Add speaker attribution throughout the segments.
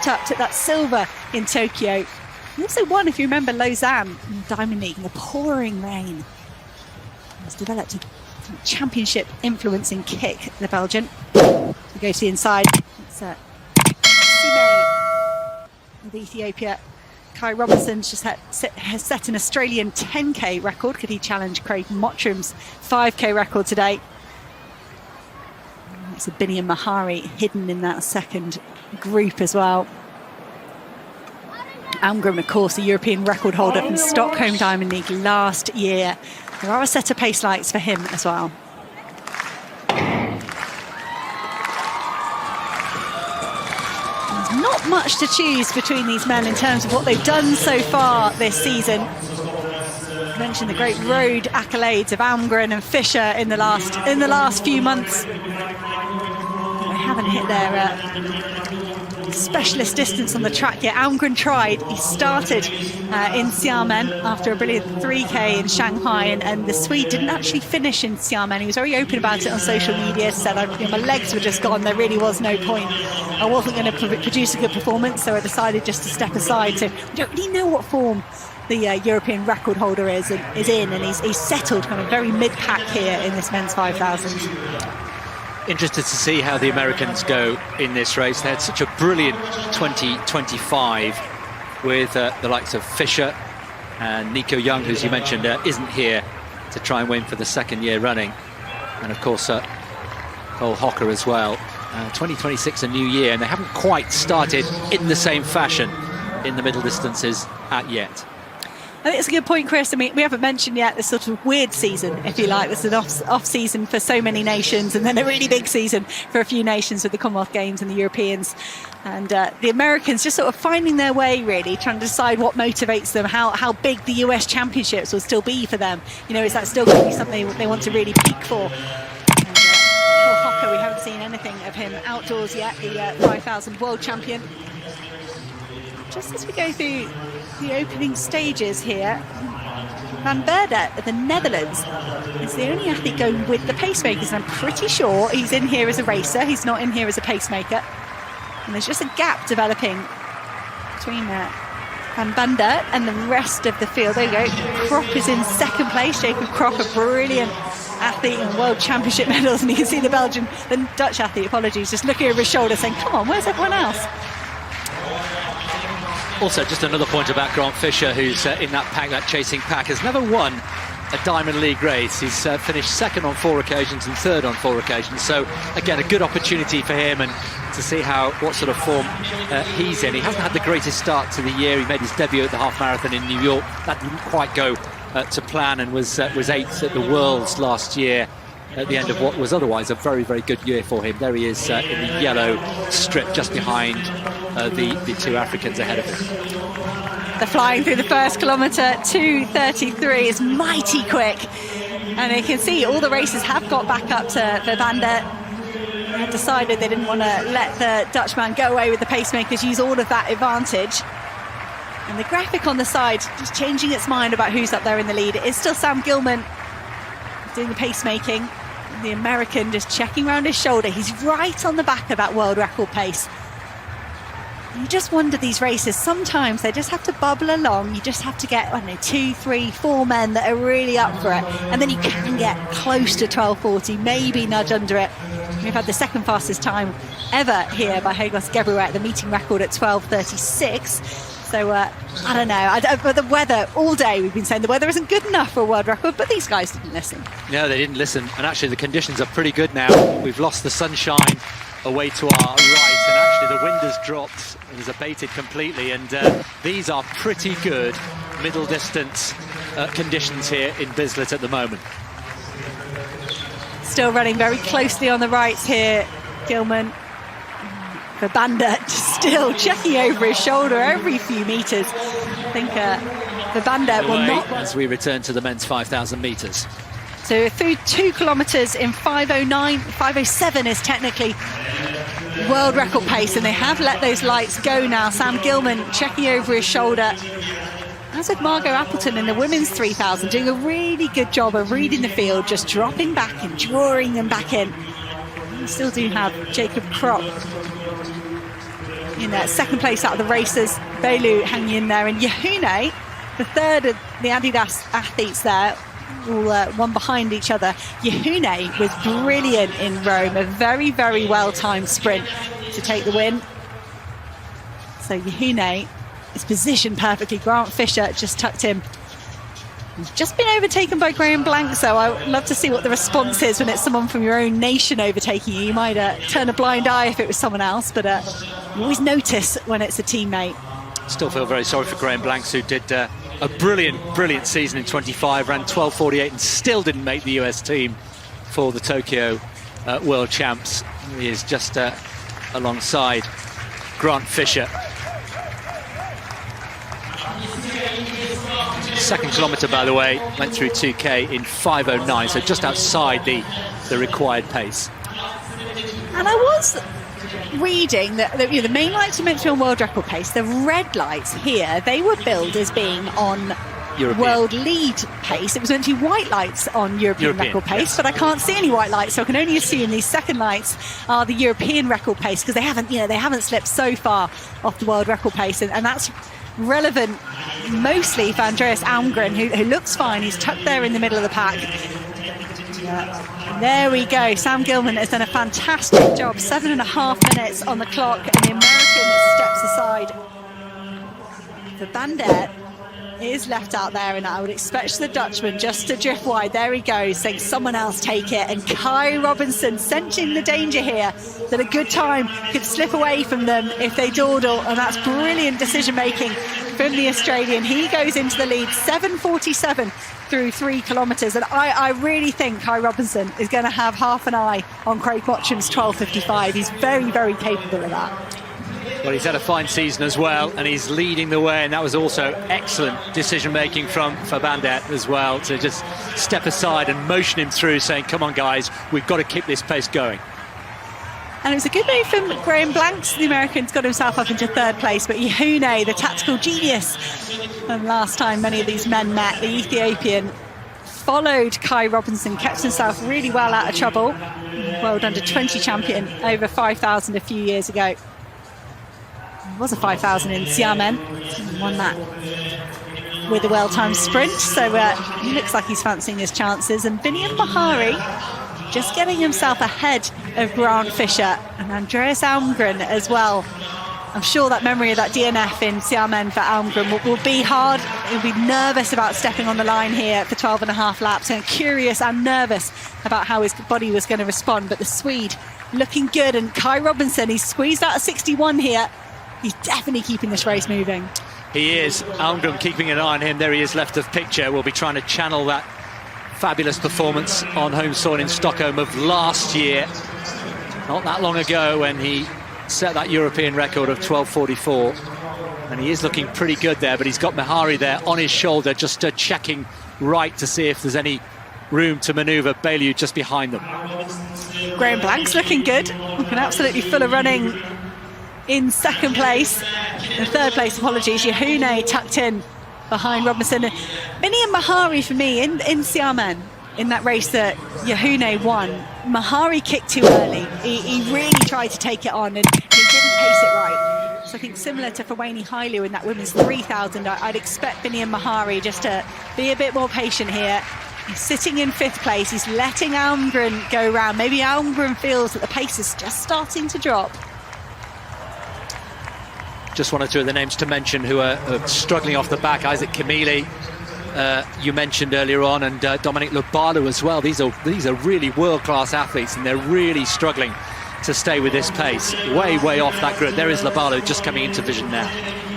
Speaker 1: kept up, took that silver in Tokyo. He also won, if you remember, Lausanne in the Diamond League in the pouring rain. He's developed a championship influencing kick, the Belgian. We go to the inside. It's Sime of Ethiopia. Kai Robinson's just has set an Australian 10k record. Could he challenge Craig Mottram's 5k record today? It's a Biniam Mahari hidden in that second group as well. Almgren, of course, the European record holder from Stockholm Diamond League last year. There are a set of pace lights for him as well. There's not much to choose between these men in terms of what they've done so far this season. I mentioned the great road accolades of Almgren and Fischer in the last few months. They haven't hit their specialist distance on the track yet. Almgren tried. He started in Xiamen after a brilliant 3k in Shanghai, and the Swede didn't actually finish in Xiamen. He was very open about it on social media, said, my legs were just gone, there really was no point. I wasn't going to produce a good performance, so I decided just to step aside. So we don't really know what form the European record holder is in, and he's settled kind of very mid-pack here in this men's 5,000.
Speaker 2: Interested to see how the Americans go in this race. They had such a brilliant 2025 with the likes of Fischer and Nico Young, who, as you mentioned, isn't here to try and win for the second year running. And of course, Cole Hocker as well. 2026 a new year, and they haven't quite started in the same fashion in the middle distances yet.
Speaker 1: I think it's a good point, Chris. I mean, we haven't mentioned yet this sort of weird season, if you like. This is an off season for so many nations, and then a really big season for a few nations with the Commonwealth Games and the Europeans. And the Americans just sort of finding their way, really, trying to decide what motivates them, how big the US Championships will still be for them. You know, is that still going to be something they want to really peak for? And Paul Hocker, we haven't seen anything of him outdoors yet, the 5,000 world champion. Just as we go through the opening stages here, Van Berdet of the Netherlands is the only athlete going with the pacemakers, and I'm pretty sure he's in here as a racer, he's not in here as a pacemaker. And there's just a gap developing between Van Berdet and the rest of the field. There you go, Krop is in second place. Jacob Krop, a brilliant athlete and world championship medals, and you can see the Dutch athlete, apologies, just looking over his shoulder saying, come on, where's everyone else?
Speaker 2: Also, just another point about Grant Fischer, who's in that pack, that chasing pack, has never won a Diamond League race. He's finished second on 4 occasions and third on 4 occasions. So, again, a good opportunity for him, and to see what sort of form he's in. He hasn't had the greatest start to the year. He made his debut at the half marathon in New York. That didn't quite go to plan, and was 8th at the Worlds last year, at the end of what was otherwise a very, very good year for him. There he is in the yellow strip just behind the two Africans ahead of him.
Speaker 1: They're flying through the first kilometre. 2:33 is mighty quick, and you can see all the racers have got back up to Van der. They had decided they didn't want to let the Dutchman go away with the pacemakers, use all of that advantage. And the graphic on the side just changing its mind about who's up there in the lead. It is still Sam Gilman doing the pacemaking. The American just checking around his shoulder. He's right on the back of that world record pace. And you just wonder, these races, sometimes they just have to bubble along. You just have to get, I don't know, 2, 3, 4 men that are really up for it, and then you can get close to 12:40, maybe nudge under it. We've had the second fastest time ever here by Hagos Gebruet, the meeting record at 12:36. So, I don't know. But the weather, all day we've been saying the weather isn't good enough for a world record, but these guys didn't listen.
Speaker 2: No, they didn't listen. And actually, the conditions are pretty good now. We've lost the sunshine away to our right, and actually the wind has dropped and has abated completely. And these are pretty good middle distance conditions here in Bislett at the moment.
Speaker 1: Still running very closely on the rights here, Gilman. For Bandit, still checking over his shoulder every few metres. I think the Bandit will not...
Speaker 2: As we return to the men's 5,000 metres.
Speaker 1: So through 2 kilometres in 5:09, 5:07 is technically world record pace, and they have let those lights go now. Sam Gilman checking over his shoulder. As with Margot Appleton in the women's 3,000, doing a really good job of reading the field, just dropping back and drawing them back in. We still do have Jacob Krop in second place out of the racers. Belu hanging in there, and Yehune, the third of the Adidas athletes there, all one behind each other. Yehune was brilliant in Rome, a very, very well-timed sprint to take the win. So Yehune is positioned perfectly. Grant Fisher just tucked him. He's just been overtaken by Graham Blank, so I would love to see what the response is when it's someone from your own nation overtaking you. You might turn a blind eye if it was someone else, but you always notice when it's a teammate.
Speaker 2: Still feel very sorry for Graham Blanks, who did a brilliant season in 25, ran 12:48 and still didn't make the US team for the Tokyo World Champs. He is just alongside Grant Fisher. Second kilometre, by the way, went through 2K in 5:09, so just outside the required pace.
Speaker 1: And I was reading that the main lights are meant to be on world record pace. The red lights here, they were billed as being on European world lead pace. It was meant to be white lights on European record pace, yes. But I can't see any white lights, so I can only assume these second lights are the European record pace, because they haven't slipped so far off the world record pace, and that's relevant mostly for Andreas Almgren, who looks fine. He's tucked there in the middle of the pack. There we go. Sam Gilman has done a fantastic job. 7.5 minutes on the clock, and the American steps aside. The Bandit is left out there, and I would expect the Dutchman just to drift wide. There he goes, saying someone else take it, and Kai Robinson sensing the danger here, that a good time could slip away from them if they dawdle, and that's brilliant decision making from the Australian. He goes into the lead, 7:47 through 3 kilometres, and I really think Kai Robinson is going to have half an eye on Craig Botcham's 12:55. He's very, very capable of that.
Speaker 2: Well, he's had a fine season as well, and he's leading the way, and that was also excellent decision-making for Bandit as well, to just step aside and motion him through, saying, come on, guys, we've got to keep this pace going.
Speaker 1: And it was a good move from Graham Blanks. The American's got himself up into third place, but Yehune, the tactical genius, and last time many of these men met, the Ethiopian, followed Kai Robinson, kept himself really well out of trouble. World Under-20 champion over 5,000 a few years ago. It was a 5,000 in Xiamen, won that with a well-timed sprint, so he looks like he's fancying his chances. And Biniam Mahari just getting himself ahead of Grant Fisher and Andreas Almgren as well. I'm sure that memory of that DNF in Xiamen for Almgren will be hard. He'll be nervous about stepping on the line here for 12.5 laps, and curious and nervous about how his body was going to respond. But the Swede looking good, and Kai Robinson, he's squeezed out a 61 here. He's definitely keeping this race moving.
Speaker 2: He is. Almgren keeping an eye on him. There he is, left of picture. We'll be trying to channel that fabulous performance on home soil in Stockholm of last year, not that long ago, when he set that European record of 12:44. And he is looking pretty good there, but he's got Mahari there on his shoulder, just checking right to see if there's any room to manoeuvre. Bailu just behind them.
Speaker 1: Graham Blank's looking good. Looking absolutely full of running in second place. In third place, apologies, Yehune tucked in behind Robinson. Minnie and Mahari, for me, in Xiamen, in that race that Yehune won, Mahari kicked too early. He really tried to take it on, and he didn't pace it right. So I think similar to Fawani Hailu in that women's 3,000, I'd expect Minnie and Mahari just to be a bit more patient here. He's sitting in fifth place. He's letting Almgren go round. Maybe Almgren feels that the pace is just starting to drop.
Speaker 2: Just one or two of the names to mention who are struggling off the back. Isaac Kamili, you mentioned earlier on, and Dominic Lobalu as well. These are really world-class athletes, and they're really struggling to stay with this pace. Way off that group. There is Lobalu just coming into vision now.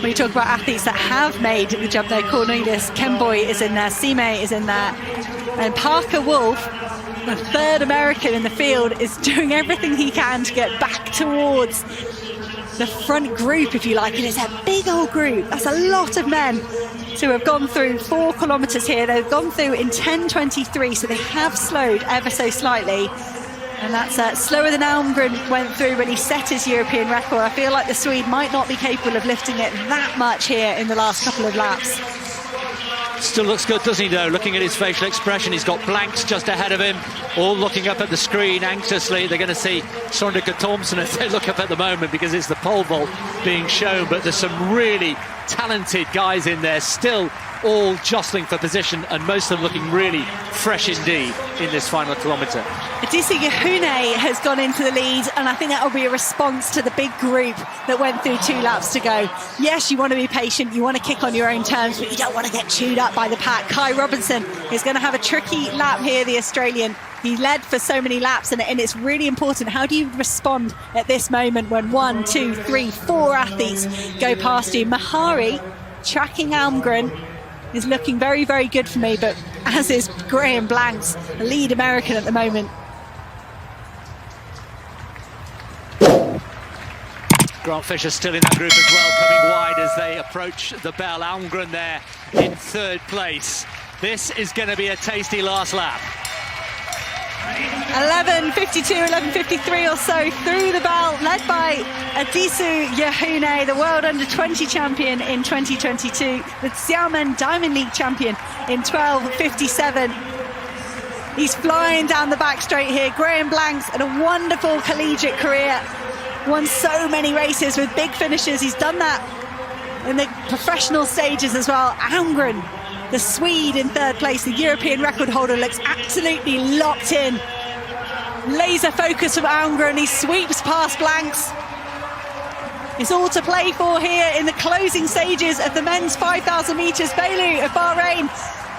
Speaker 1: When you talk about athletes that have made the jump there, Cornelius Kemboy is in there, Sime is in there, and Parker Wolf, the third American in the field, is doing everything he can to get back towards the front group, if you like, and it's a big old group. That's a lot of men who have gone through 4 kilometres here. They've gone through in 10:23, so they have slowed ever so slightly, and that's slower than Almgren went through when he set his European record. I feel like the Swede might not be capable of lifting it that much here in the last couple of laps.
Speaker 2: Still looks good, doesn't he, though? Looking at his facial expression, he's got blanks just ahead of him, all looking up at the screen anxiously. They're going to see Sondre Thompson as they look up at the moment, because it's the pole vault being shown, but there's some really talented guys in there, still all jostling for position, and most of them looking really fresh indeed in this final kilometre.
Speaker 1: Adisa Yehune has gone into the lead, and I think that will be a response to the big group that went through 2 laps to go. Yes, you want to be patient, you want to kick on your own terms, but you don't want to get chewed up by the pack. Kai Robinson is going to have a tricky lap here, the Australian. He led for so many laps, and it's really important. How do you respond at this moment when 1, 2, 3, 4 athletes go past you? Mahari tracking Almgren is looking very, very good for me, but as is Graham Blanks, the lead American at the moment.
Speaker 2: Grant Fisher still in that group as well, coming wide as they approach the bell. Almgren there in 3rd place. This is going to be a tasty last lap.
Speaker 1: 11.52, 11.53 or so through the bell, led by Adisa Yehune, the World Under-20 champion in 2022, the Xiamen Diamond League champion in 12.57. He's flying down the back straight here. Graham Blanks had a wonderful collegiate career, won so many races with big finishes. He's done that in the professional stages as well. Almgren, the Swede, in 3rd place, the European record holder, looks absolutely locked in. Laser focus from Almgren, he sweeps past Blanks. It's all to play for here in the closing stages of the men's 5,000 metres. Belu of Bahrain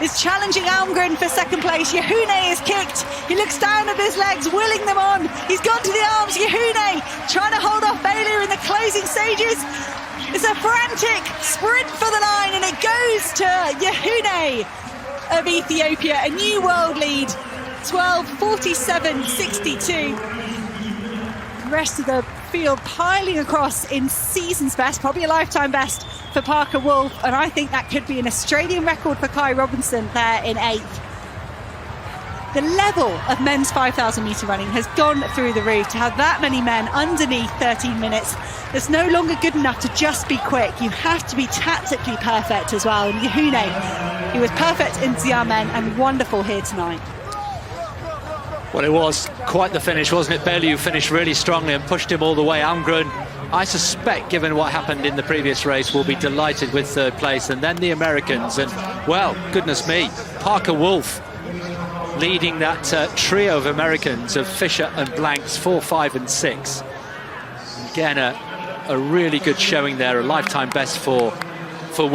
Speaker 1: is challenging Almgren for 2nd place. Yehune is kicked. He looks down at his legs, willing them on. He's gone to the arms. Yehune trying to hold off Belu in the closing stages. It's a frantic sprint for the line, and it goes to Yehune of Ethiopia, a new world lead, 12.47.62. The rest of the field piling across in season's best, probably a lifetime best for Parker Wolf, and I think that could be an Australian record for Kai Robinson there in 8th. The level of men's 5,000 metre running has gone through the roof. To have that many men underneath 13 minutes, it's no longer good enough to just be quick. You have to be tactically perfect as well. And Yehune, he was perfect in Xiamen and wonderful here tonight.
Speaker 2: Well, it was quite the finish, wasn't it? Belu finished really strongly and pushed him all the way. Almgren, I suspect, given what happened in the previous race, will be delighted with 3rd place. And then the Americans, and, well, goodness me, Parker Wolf leading that trio of Americans of Fisher and Blanks, 4, 5 and 6. Again, a really good showing there, a lifetime best for Wolf.